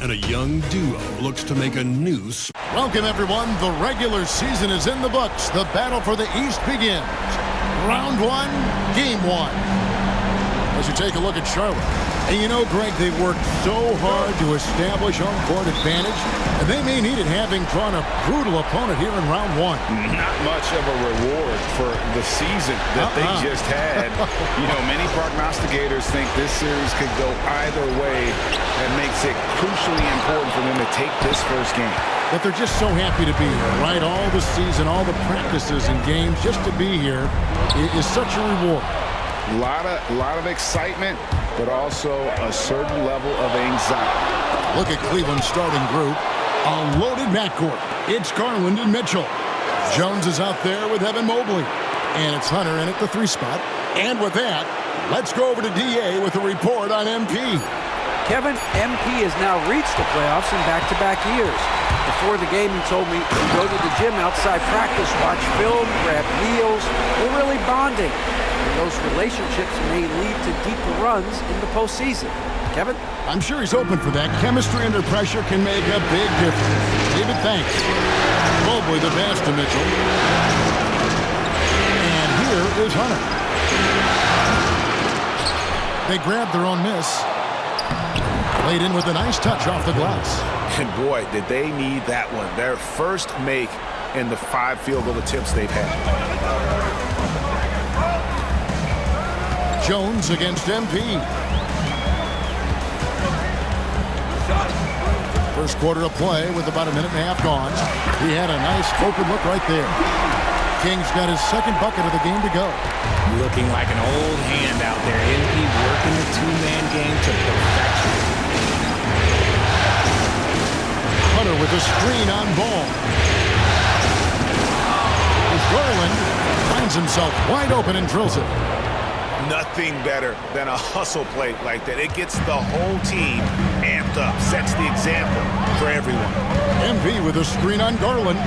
and a young duo looks to make a new... Welcome, everyone. The regular season is in the books. The battle for the East begins. Round one, game one. As you take a look at Charlotte. And you know, Greg, they've worked so hard to establish home court advantage, and they may need it having drawn a brutal opponent here in round one. Not much of a reward for the season that they just had. You know, many prognosticators think this series could go either way. That makes it crucially important for them to take this first game. But they're just so happy to be here, right? All the season, all the practices and games, just to be here is such a reward. A lot of excitement, but also a certain level of anxiety. Look at Cleveland's starting group. A loaded backcourt. It's Garland and Mitchell. Jones is out there with Evan Mobley. And it's Hunter in at the 3 spot. And with that, let's go over to DA with a report on MP. Kevin, MP has now reached the playoffs in back-to-back years. Before the game, he told me to go to the gym outside practice, watch film, grab meals. We're really bonding. Those relationships may lead to deeper runs in the postseason. Kevin? I'm sure he's open for that. Chemistry under pressure can make a big difference. David, thanks. Mobley the pass to Mitchell. And here is Hunter. They grabbed their own miss. Laid in with a nice touch off the glass. And boy, did they need that one. Their first make in the 5 field goal attempts they've had. Jones against MP. First quarter of play with about a minute and a half gone. He had a nice open look right there. King's got his second bucket of the game to go. Looking like an old hand out there. MP working the 2-man game to perfection. Hunter with a screen on ball. As Garland finds himself wide open and drills it. Nothing better than a hustle play like that. It gets the whole team amped up, sets the example for everyone. MP with a screen on Garland.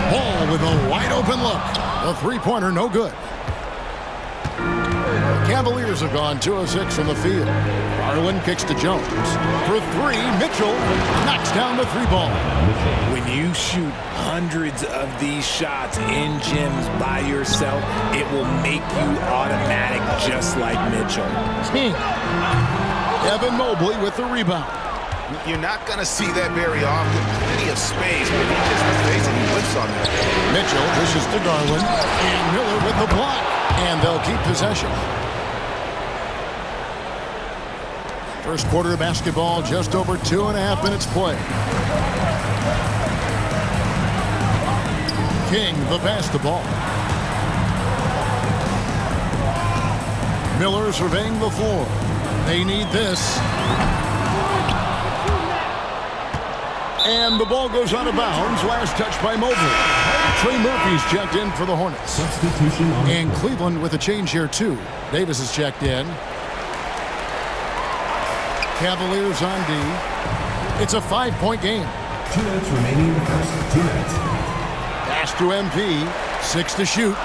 Ball with a wide open look. The 3-pointer no good. The Cavaliers have gone 2 of 6 from the field. Garland kicks to Jones. For 3, Mitchell knocks down the 3 ball. When you shoot hundreds of these shots in gyms by yourself, it will make you automatic just like Mitchell. King. Evan Mobley with the rebound. You're not going to see that very often. Plenty of space, but he just basically whips on that. Mitchell dishes to Garland. And Miller with the block. And they'll keep possession. First quarter of basketball, just over 2.5 minutes play. King the pass the ball. Miller surveying the floor. They need this. And the ball goes out of bounds. Last touch by Mobley. Trey Murphy's checked in for the Hornets. Substitution on. And Cleveland with a change here too. Davis is checked in. Cavaliers on D. It's a 5-point game. 2 minutes remaining in the first. 2 minutes. Pass to MP. 6 to shoot.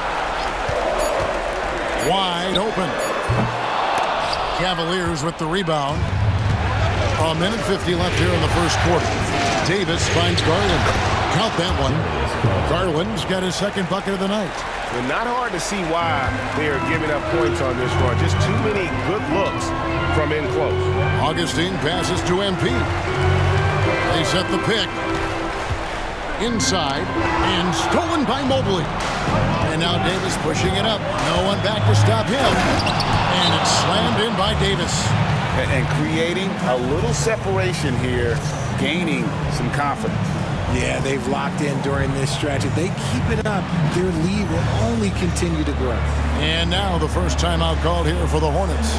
Wide open. Cavaliers with the rebound. A minute 50 left here in the first quarter. Davis finds Garland. Count that one. Garland's got his second bucket of the night. Well, not hard to see why they are giving up points on this run. Just too many good looks from in close. Augustine passes to MP. They set the pick. Inside. And stolen by Mobley. And now Davis pushing it up. No one back to stop him. And it's slammed in by Davis. And creating a little separation here, gaining some confidence. Yeah, they've locked in during this stretch. If they keep it up, their lead will only continue to grow. And now the first timeout called here for the Hornets.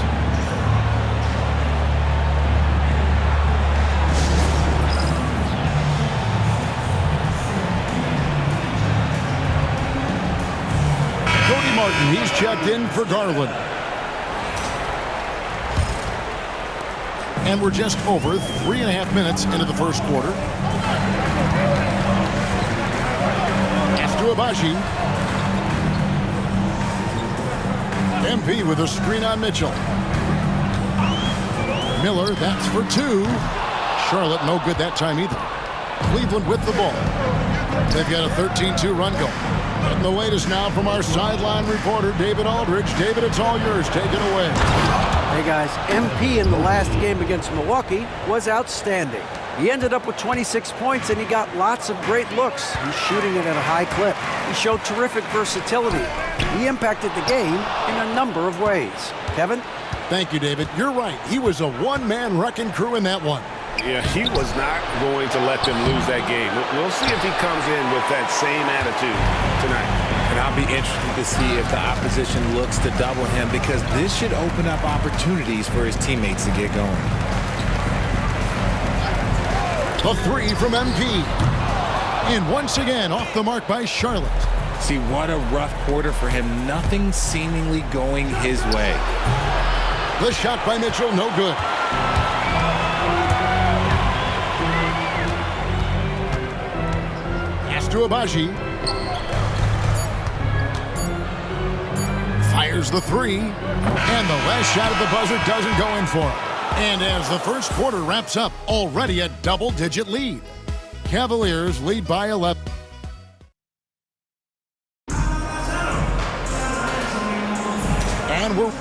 Cody Martin, he's checked in for Garland. And we're just over 3.5 minutes into the first quarter. Pass to Abaji. MP with a screen on Mitchell. Miller, that's for 2. Charlotte, no good that time either. Cleveland with the ball. They've got a 13-2 run going. And the latest now from our sideline reporter, David Aldridge. David, it's all yours. Take it away. Hey, guys, MP in the last game against Milwaukee was outstanding. He ended up with 26 points, and he got lots of great looks. He's shooting it at a high clip. He showed terrific versatility. He impacted the game in a number of ways. Kevin? Thank you, David. You're right. He was a one-man wrecking crew in that one. Yeah, he was not going to let them lose that game. We'll see if he comes in with that same attitude tonight. And I'll be interested to see if the opposition looks to double him, because this should open up opportunities for his teammates to get going. A three from MP. And once again, off the mark by Charlotte. See, what a rough quarter for him. Nothing seemingly going his way. The shot by Mitchell, no good. To Abaji. Fires the three. And the last shot at the buzzer doesn't go in for it. And as the first quarter wraps up, already a double-digit lead. Cavaliers lead by 11. And we're...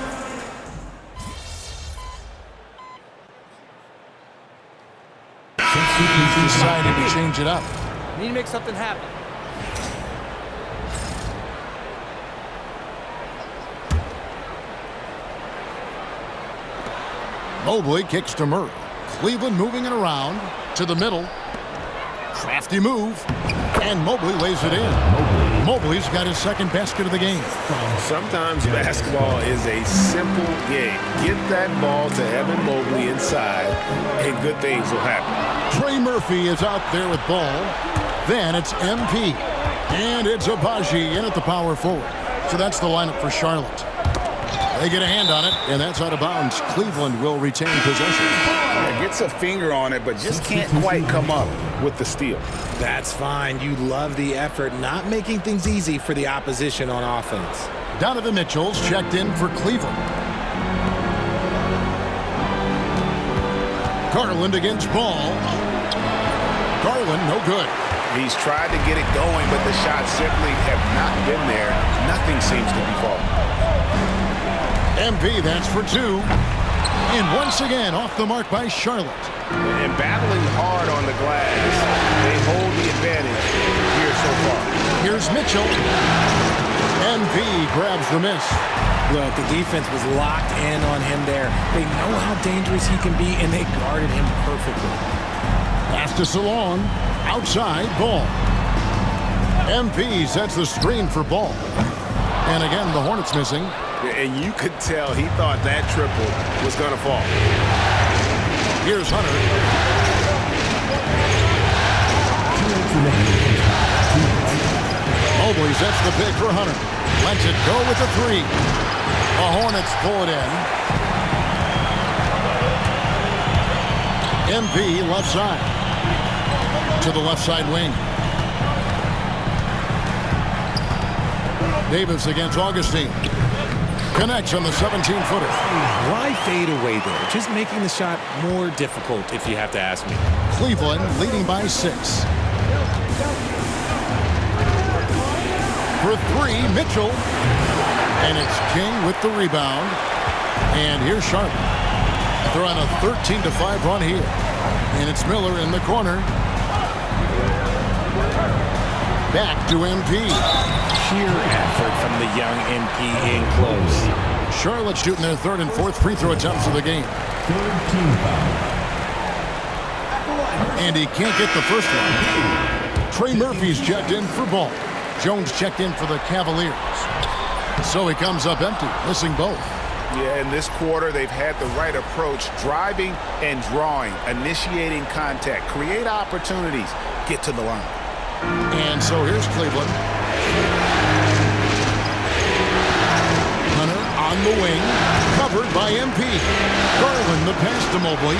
decided to change it up. Need to make something happen. Mobley kicks to Murray. Cleveland moving it around to the middle. Crafty move. And Mobley lays it in. Mobley's got his second basket of the game. Sometimes basketball is a simple game. Get that ball to Evan Mobley inside, and good things will happen. Trey Murphy is out there with ball. Then it's MP. And it's Abaji in at the power forward. So that's the lineup for Charlotte. They get a hand on it, and that's out of bounds. Cleveland will retain possession. Gets a finger on it, but just can't quite come up with the steal. That's fine. You love the effort, not making things easy for the opposition on offense. Donovan Mitchell's checked in for Cleveland. Garland against Ball. Garland, no good. He's tried to get it going, but the shots simply have not been there. Nothing seems to be falling. MP, that's for two. And once again, off the mark by Charlotte. And battling hard on the glass, they hold the advantage here so far. Here's Mitchell. MP grabs the miss. Look, the defense was locked in on him there. They know how dangerous he can be, and they guarded him perfectly. Pass to Salon. Outside, Ball. MP sets the screen for Ball. And again, the Hornets missing. And you could tell he thought that triple was going to fall. Here's Hunter. Mobley sets the pick for Hunter. Lets it go with the three. The Hornets pull it in. MP left side. To the left side wing. Davis against Augustine. Connects on the 17-footer. Why fade away there? Just making the shot more difficult, if you have to ask me. Cleveland leading by 6. For three, Mitchell. And it's King with the rebound. And here's Sharp. They're on a 13-5 run here. And it's Miller in the corner. Back to MP. Sheer effort from the young MP in close. Charlotte shooting their third and fourth free throw attempts of the game. And he can't get the first one. Trey Murphy's checked in for Ball. Jones checked in for the Cavaliers. So he comes up empty, missing both. Yeah, in this quarter, they've had the right approach, driving and drawing, initiating contact, create opportunities, get to the line. And so here's Cleveland. Hunter on the wing, covered by MP. Garland the pass to Mobley.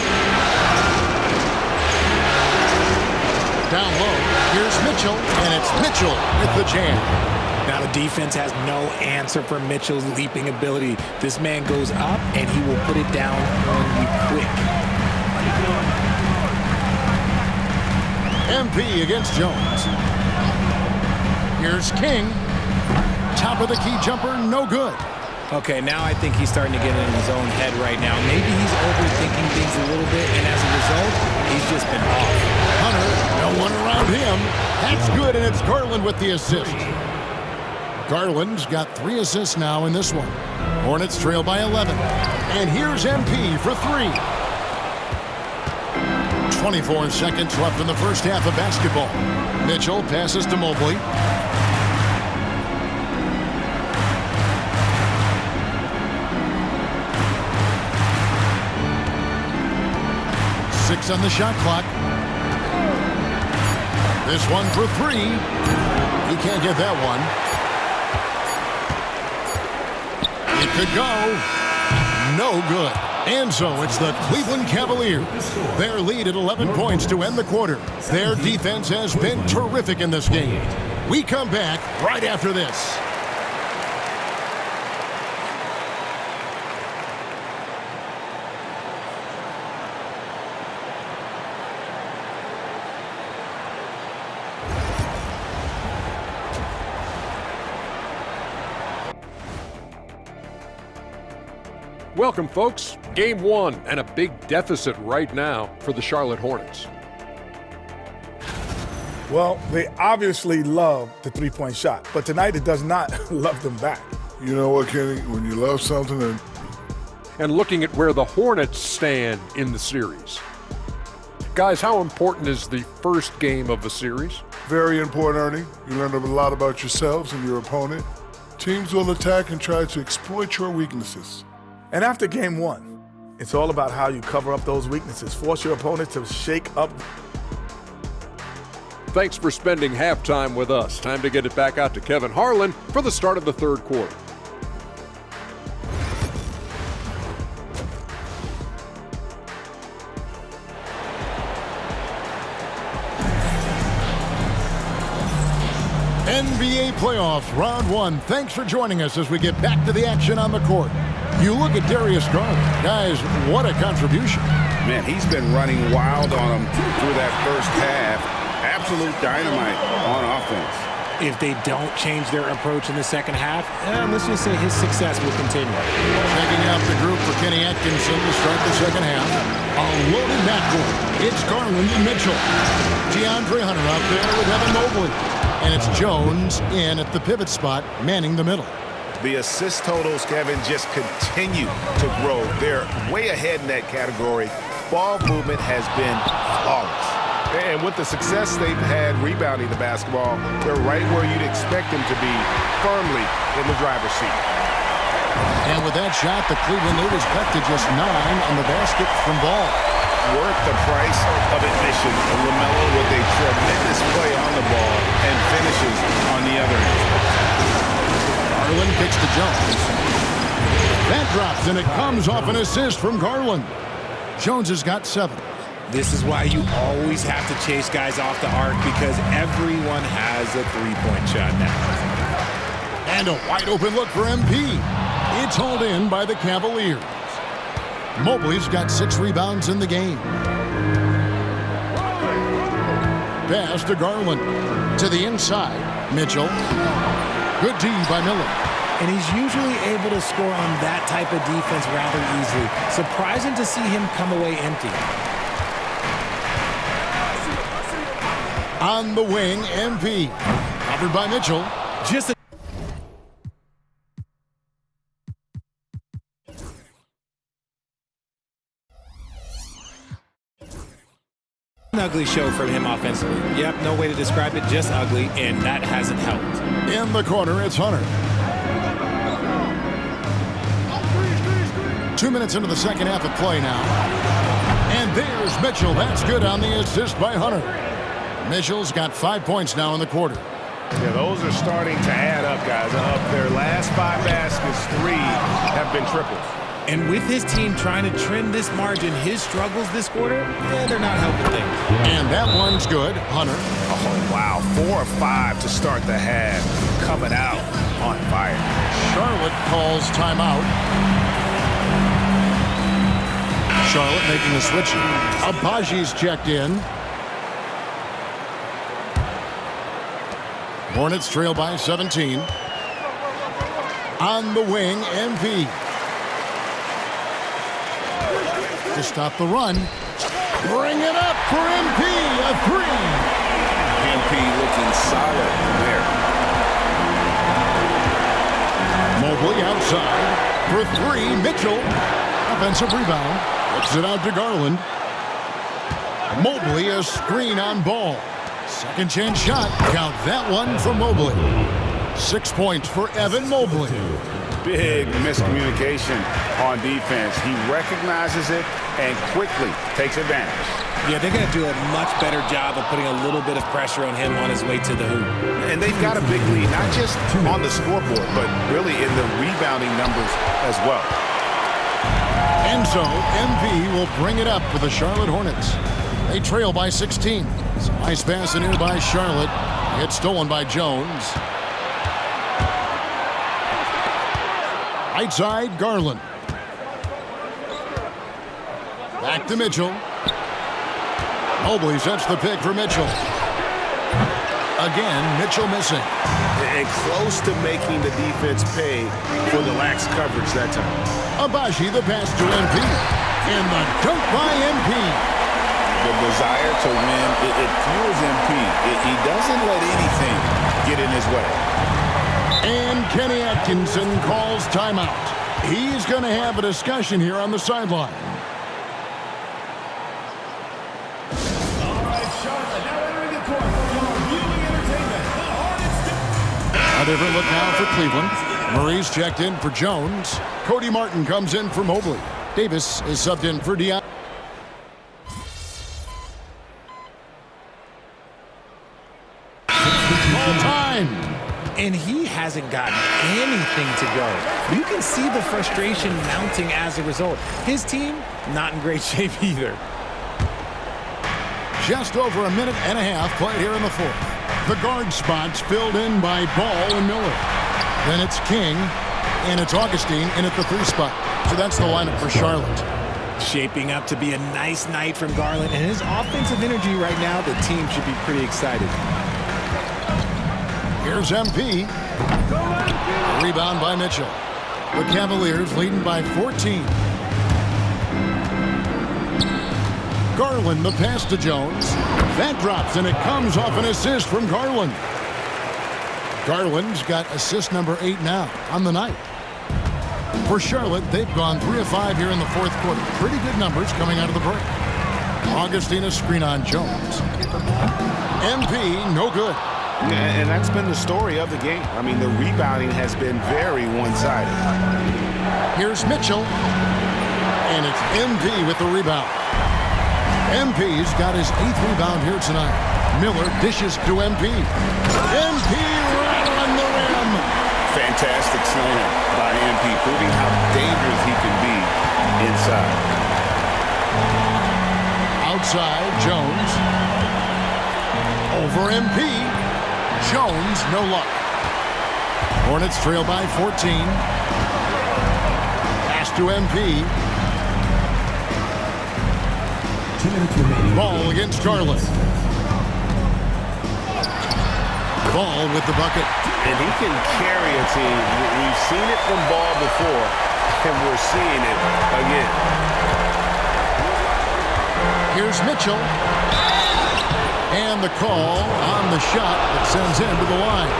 Down low, here's Mitchell, and it's Mitchell with the jam. Now the defense has no answer for Mitchell's leaping ability. This man goes up, and he will put it down on you quick. MP against Jones. Here's King. Top of the key jumper, no good. Okay, now I think he's starting to get in his own head right now. Maybe he's overthinking things a little bit, and as a result, he's just been off. Hunter, no one around him. That's good, and it's Garland with the assist. Garland's got 3 assists now in this one. Hornets trail by 11. And here's MP for 3. 24 seconds left in the first half of basketball. Mitchell passes to Mobley. On the shot clock. This one for 3. He can't get that one. It could go. No good. And so it's the Cleveland Cavaliers. Their lead at 11 points to end the quarter. Their defense has been terrific in this game. We come back right after this. Welcome, folks. Game 1 and a big deficit right now for the Charlotte Hornets. Well, they obviously love the three-point shot, but tonight it does not love them back. You know what, Kenny? When you love something and looking at where the Hornets stand in the series. Guys, how important is the first game of the series? Very important, Ernie. You learn a lot about yourselves and your opponent. Teams will attack and try to exploit your weaknesses. And after game 1, it's all about how you cover up those weaknesses, force your opponent to shake up. Thanks for spending halftime with us. Time to get it back out to Kevin Harlan for the start of the third quarter. NBA playoffs, round 1. Thanks for joining us as we get back to the action on the court. You look at Darius Garland. Guys, what a contribution. Man, he's been running wild on him through that first half. Absolute dynamite on offense. If they don't change their approach in the second half, let's just say his success will continue. Checking out the group for Kenny Atkinson to start the second half. A loaded backcourt. It's Garland and Mitchell. DeAndre Hunter out there with Evan Mobley. And it's Jones in at the pivot spot, manning the middle. The assist totals, Kevin, just continue to grow. They're way ahead in that category. Ball movement has been flawless. And with the success they've had rebounding the basketball, they're right where you'd expect them to be, firmly in the driver's seat. And with that shot, the Cleveland leaders cut to just 9 on the basket from Ball. Worth the price of admission. LaMelo with a tremendous play on the ball and finishes on the other end. Garland kicks to Jones. That drops, and it comes off an assist from Garland. Jones has got 7. This is why you always have to chase guys off the arc, because everyone has a three-point shot now. And a wide open look for MP. It's hauled in by the Cavaliers. Mobley's got 6 rebounds in the game. Pass to Garland. To the inside. Mitchell. Good D by Miller. And he's usually able to score on that type of defense rather easily. Surprising to see him come away empty. On the wing, MP. Covered by Mitchell. Just a an ugly show from him offensively. Yep, no way to describe it, just ugly, and that hasn't helped. In the corner, it's Hunter. 2 minutes into the second half of play now. And there's Mitchell. That's good on the assist by Hunter. Mitchell's got 5 points now in the quarter. Yeah, those are starting to add up, guys. Of their last 5 baskets, 3 have been triples. And with his team trying to trim this margin, his struggles this quarter, they're not helping things. And that one's good. Hunter. Oh, wow. 4 of 5 to start the half. Coming out on fire. Charlotte calls timeout. Charlotte making a switch. Abaji's checked in. Hornets trail by 17. On the wing, MP. To stop the run. Bring it up for MP. A three. MP looking solid there. Mobley outside for three. Mitchell. Offensive rebound. Looks it out to Garland. Mobley, a screen on Ball. Second chance shot. Count that one for Mobley. 6 points for Evan Mobley. Big miscommunication on defense. He recognizes it and quickly takes advantage. Yeah, they're going to do a much better job of putting a little bit of pressure on him on his way to the hoop. And they've got a big lead, not just on the scoreboard, but really in the rebounding numbers as well. And so, MP will bring it up for the Charlotte Hornets. They trail by 16. Nice pass in here by Charlotte. It's stolen by Jones. Right side, Garland. Back to Mitchell. Mobley sets the pick for Mitchell. Again, Mitchell missing. And close to making the defense pay for the lax coverage that time. Abaji, the pass to MP. And the dunk by MP. The desire to win, it fuels MP. He doesn't let anything get in his way. And Kenny Atkinson calls timeout. He's going to have a discussion here on the sideline. All right, Charlotte, now entering the court for your viewing entertainment. The Hornets. A different look now for Cleveland. Murray's checked in for Jones. Cody Martin comes in for Mobley. Davis is subbed in for Dion. All time. And he hasn't gotten anything to go. You can see the frustration mounting as a result. His team, not in great shape either. Just over a minute and a half played here in the fourth. The guard spots filled in by Ball and Miller. Then it's King, and it's Augustine in at the 3 spot. So that's the lineup for Charlotte. Shaping up to be a nice night from Garland, and his offensive energy right now, the team should be pretty excited. Here's MP. Rebound by Mitchell. The Cavaliers leading by 14. Garland, the pass to Jones. That drops, and it comes off an assist from Garland. Garland's got assist number 8 now on the night. For Charlotte, they've gone 3 of 5 here in the fourth quarter. Pretty good numbers coming out of the break. Augustine, a screen on Jones. MP, no good. And that's been the story of the game. I mean, the rebounding has been very one-sided. Here's Mitchell. And it's MP with the rebound. MP's got his 8th rebound here tonight. Miller dishes to MP. MP right on the rim. Fantastic slam by MP, proving how dangerous he can be inside. Outside, Jones. Over MP. Jones, no luck. Hornets trail by 14. Pass to MP. 2 minutes remaining. Ball against Garland. Ball with the bucket. And he can carry a team. We've seen it from Ball before, and we're seeing it again. Here's Mitchell. And the call on the shot that sends him to the line.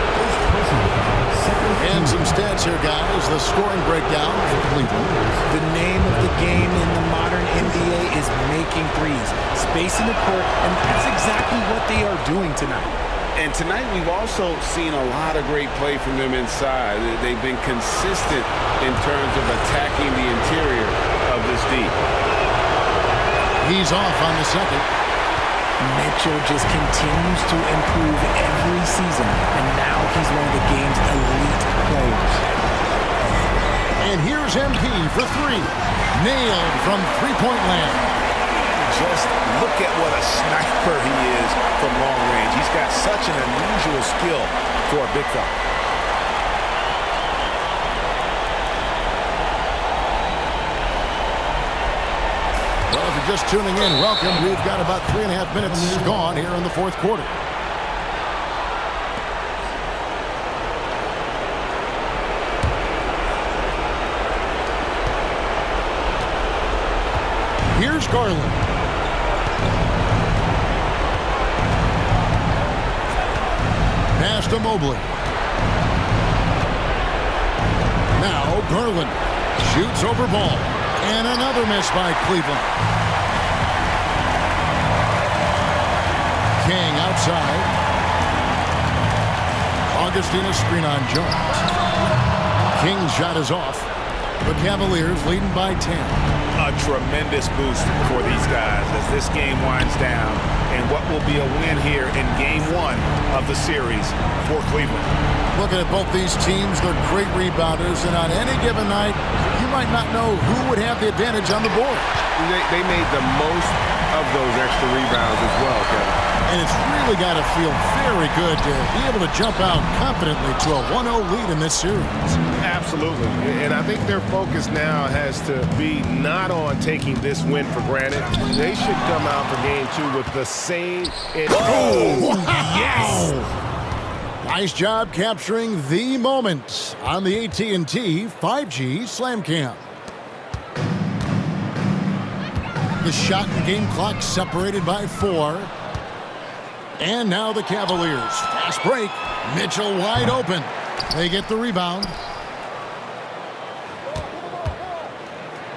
And some stats here, guys. The scoring breakdown for Cleveland. The name of the game in the modern NBA is making threes, spacing the court, and that's exactly what they are doing tonight. And tonight we've also seen a lot of great play from them inside. They've been consistent in terms of attacking the interior of this D. He's off on the second. Mitchell just continues to improve every season, and now he's one of the game's elite players. And here's MP for 3. Nailed from three-point land. Just look at what a sniper he is from long range. He's got such an unusual skill for a big fella. Well, if you're just tuning in, welcome. We've got about 3.5 minutes gone here in the fourth quarter. Garland. Pass to Mobley. Now Garland shoots over ball. And another miss by Cleveland. King outside. Augustina screen on Jones. King's shot is off. The Cavaliers leading by 10. A tremendous boost for these guys as this game winds down, and what will be a win here in Game 1 of the series for Cleveland. Looking at both these teams, they're great rebounders, and on any given night, you might not know who would have the advantage on the board. They made the most of those extra rebounds as well, Kevin. And it's really got to feel very good to be able to jump out confidently to a 1-0 lead in this series. Absolutely. And I think their focus now has to be not on taking this win for granted. They should come out for Game 2 with the same... Oh, yes! Nice job capturing the moment on the AT&T 5G Slam Cam. The shot and game clock separated by 4. And now the Cavaliers. Fast break. Mitchell wide open. They get the rebound.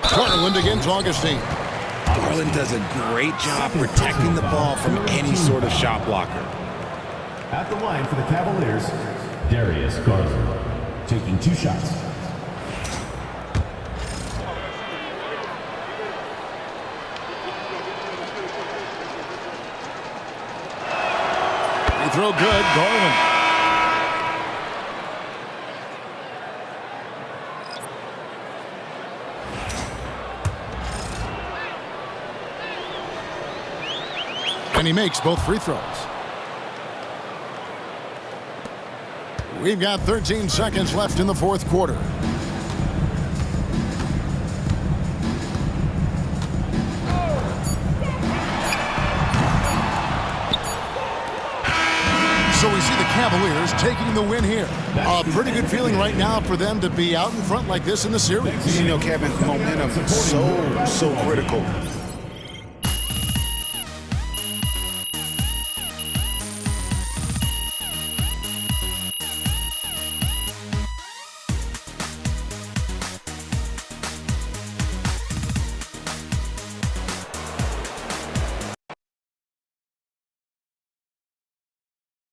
Garland against Augustine. Garland does a great job protecting the ball from any sort of shot blocker. At the line for the Cavaliers, Darius Garland, taking 2 shots. Free throw good, Garland. And he makes both free throws. We've got 13 seconds left in the fourth quarter. So we see the Cavaliers taking the win here. A pretty good feeling right now for them to be out in front like this in the series. You know, Kevin, momentum is so critical